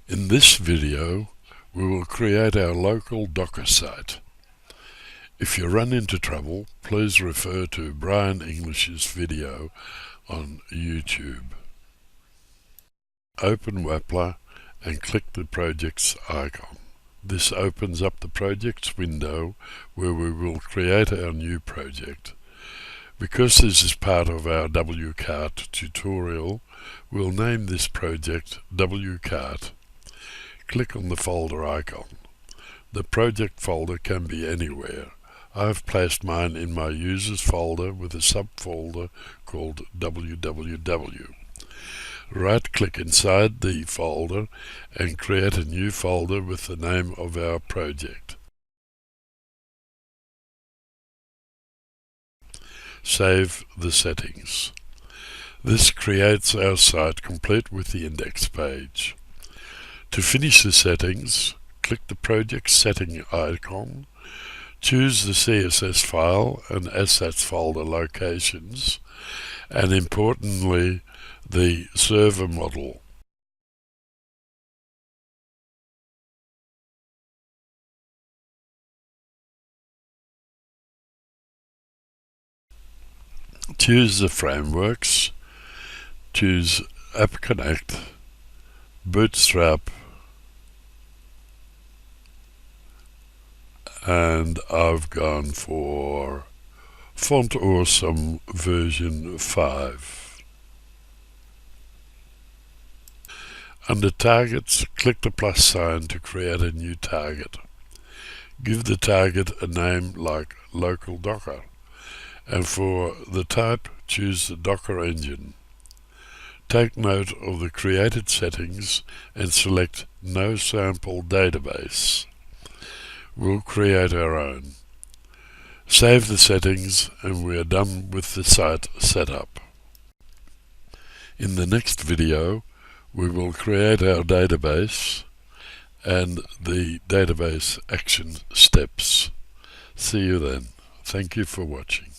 In this video, we will create our local Docker site. If you run into trouble, please refer to Brian English's video on YouTube. Open Wappler and click the project's icon. This opens up the projects window where we will create our new project. Because this is part of our wCart tutorial, we'll name this project wCart. Click on the folder icon. The project folder can be anywhere. I've placed mine in my users folder with a subfolder called www. Right-click inside the folder and create a new folder with the name of our project. Save the settings. This creates our site complete with the index page. To finish the settings, click the project setting icon, choose the CSS file and assets folder locations, and importantly, the server model. Choose the frameworks, choose App Connect, Bootstrap, and I've gone for Font Awesome version 5. Under Targets, click the plus sign to create a new target. Give the target a name like Local Docker, and for the type, choose the Docker engine. Take note of the created settings and select No Sample Database. We'll create our own. Save the settings and we are done with the site setup. In the next video, we will create our database and the database action steps. See you then. Thank you for watching.